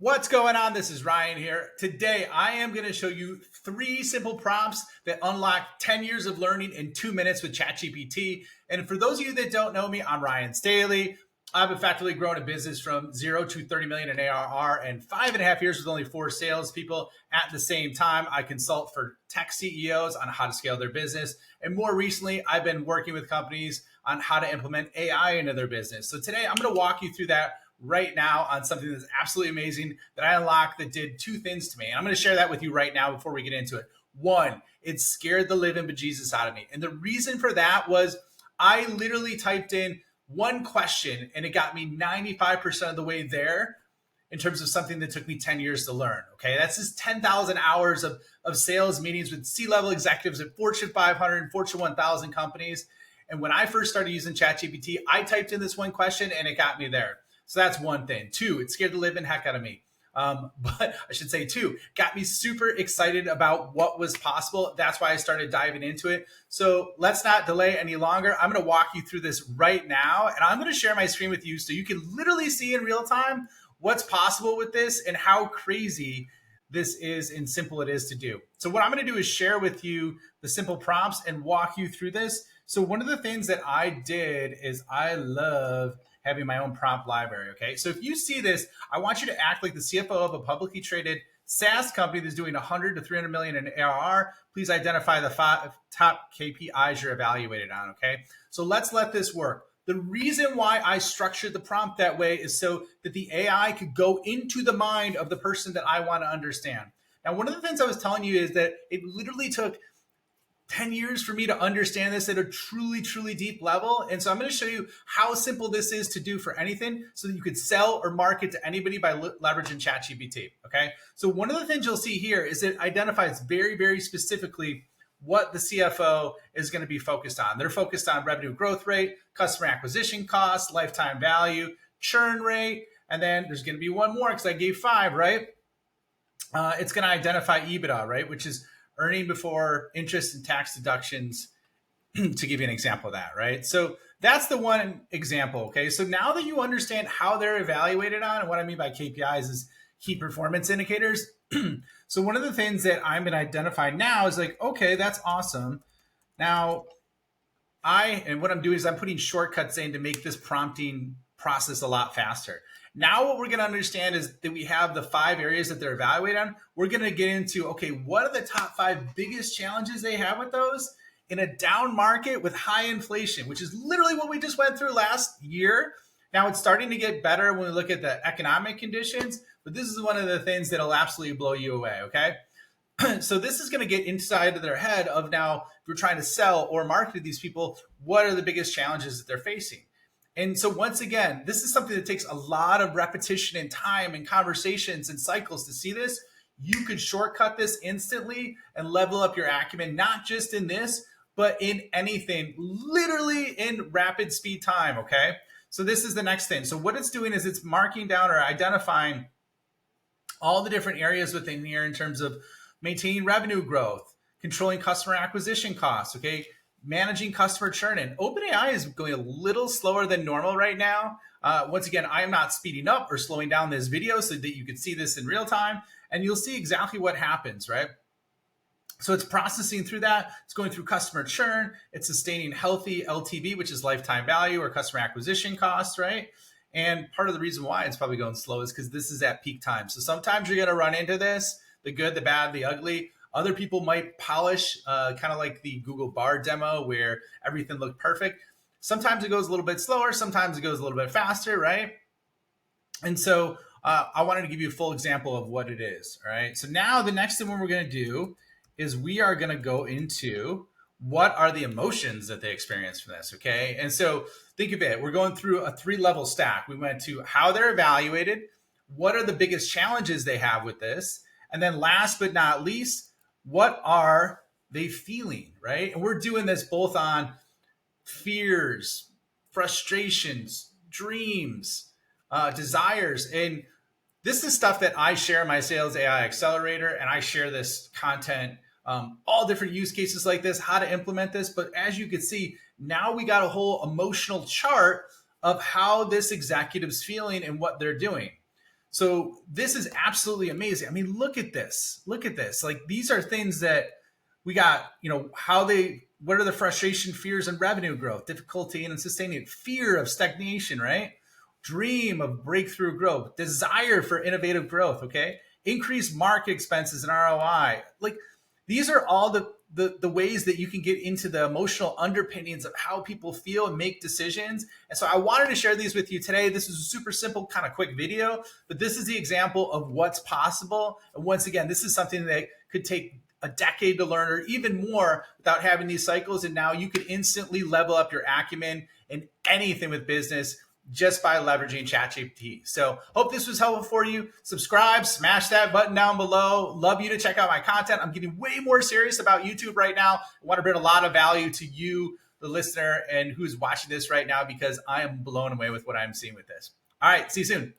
What's going on? This is Ryan here. Today, I am going to show you 3 simple prompts that unlock 10 years of learning in 2 minutes with ChatGPT. And for those of you that don't know me, I'm Ryan Staley. I've effectively grown a business from 0 to 30 million in ARR in 5.5 years with only 4 salespeople. At the same time, I consult for tech CEOs on how to scale their business. And more recently, I've been working with companies on how to implement AI into their business. So today, I'm going to walk you through that right now on something that's absolutely amazing that I unlocked that did 2 things to me. And I'm going to share that with you right now before we get into it. One, it scared the living bejesus out of me. And the reason for that was I literally typed in one question and it got me 95% of the way there in terms of something that took me 10 years to learn. Okay. That's just 10,000 hours of sales meetings with C-level executives at Fortune 500 and Fortune 1000 companies. And when I first started using ChatGPT, I typed in this one question and it got me there. So that's one thing. 2, it scared the living heck out of me. But I should say 2, got me super excited about what was possible. That's why I started diving into it. So let's not delay any longer. I'm going to walk you through this right now. And I'm going to share my screen with you so you can literally see in real time what's possible with this and how crazy this is and simple it is to do. So what I'm going to do is share with you the simple prompts and walk you through this. So one of the things that I did is I love having my own prompt library. Okay. So if you see this, I want you to act like the CFO of a publicly traded SaaS company that's doing 100 to 300 million in ARR. Please identify the 5 top KPIs you're evaluated on. Okay. So let's let this work. The reason why I structured the prompt that way is so that the AI could go into the mind of the person that I want to understand. Now, one of the things I was telling you is that it literally took 10 years for me to understand this at a truly, truly deep level. And so I'm going to show you how simple this is to do for anything so that you could sell or market to anybody by leveraging ChatGPT. Okay. So one of the things you'll see here is it identifies very, very specifically what the CFO is going to be focused on. They're focused on revenue growth rate, customer acquisition costs, lifetime value, churn rate. And then there's going to be one more because I gave 5, right? It's going to identify EBITDA, right? Which is earning before interest and tax deductions, to give you an example of that, right? So that's the one example, okay? So now that you understand how they're evaluated on, and what I mean by KPIs is key performance indicators. So one of the things that I'm going to identify now is like, okay, that's awesome. Now, what I'm doing is I'm putting shortcuts in to make this prompting process a lot faster. Now what we're going to understand is that we have the 5 areas that they're evaluated on. We're going to get into, okay, what are the top 5 biggest challenges they have with those in a down market with high inflation, which is literally what we just went through last year. Now it's starting to get better when we look at the economic conditions, but this is one of the things that'll absolutely blow you away, okay? So this is going to get inside of their head of now, if you're trying to sell or market to these people, what are the biggest challenges that they're facing? And so once again, this is something that takes a lot of repetition and time and conversations and cycles to see this. You could shortcut this instantly and level up your acumen, not just in this, but in anything, literally in rapid speed time, okay? So this is the next thing. So what it's doing is it's marking down or identifying all the different areas within here in terms of maintaining revenue growth, controlling customer acquisition costs, okay? Managing customer churn. And OpenAI is going a little slower than normal right now. Once again, I am not speeding up or slowing down this video so that you can see this in real time and you'll see exactly what happens, right? So it's processing through that. It's going through customer churn. It's sustaining healthy LTV, which is lifetime value or customer acquisition costs, right? And part of the reason why it's probably going slow is because this is at peak time. So sometimes you're going to run into this, the good, the bad, the ugly. Other people might polish, kind of like the Google Bar demo where everything looked perfect. Sometimes it goes a little bit slower. Sometimes it goes a little bit faster, right? And so I wanted to give you a full example of what it is, all right? So now the next thing we're going to do is we are going to go into what are the emotions that they experience from this, okay? And so think of it. We're going through a 3-level stack. We went to how they're evaluated, what are the biggest challenges they have with this, and then last but not least, what are they feeling, right? And we're doing this both on fears, frustrations, dreams, desires. And this is stuff that I share in my Sales AI Accelerator, and I share this content, all different use cases like this, how to implement this. But as you can see, now we got a whole emotional chart of how this executive's feeling and what they're doing. So this is absolutely amazing. I mean, look at this. Look at this. Like these are things that we got, what are the frustration, fears, and revenue growth, difficulty in sustaining it, fear of stagnation, right? Dream of breakthrough growth, desire for innovative growth, okay? Increased market expenses and ROI. Like these are all the ways that you can get into the emotional underpinnings of how people feel and make decisions. And so I wanted to share these with you today. This is a super simple, kind of quick video, but this is the example of what's possible. And once again, this is something that could take a decade to learn or even more without having these cycles. And now you could instantly level up your acumen in anything with business just by leveraging ChatGPT. So hope this was helpful for you. Subscribe, smash that button down below. Love you to check out my content. I'm getting way more serious about YouTube right now. I want to bring a lot of value to you, the listener, and who's watching this right now, because I am blown away with what I'm seeing with this. All right, see you soon.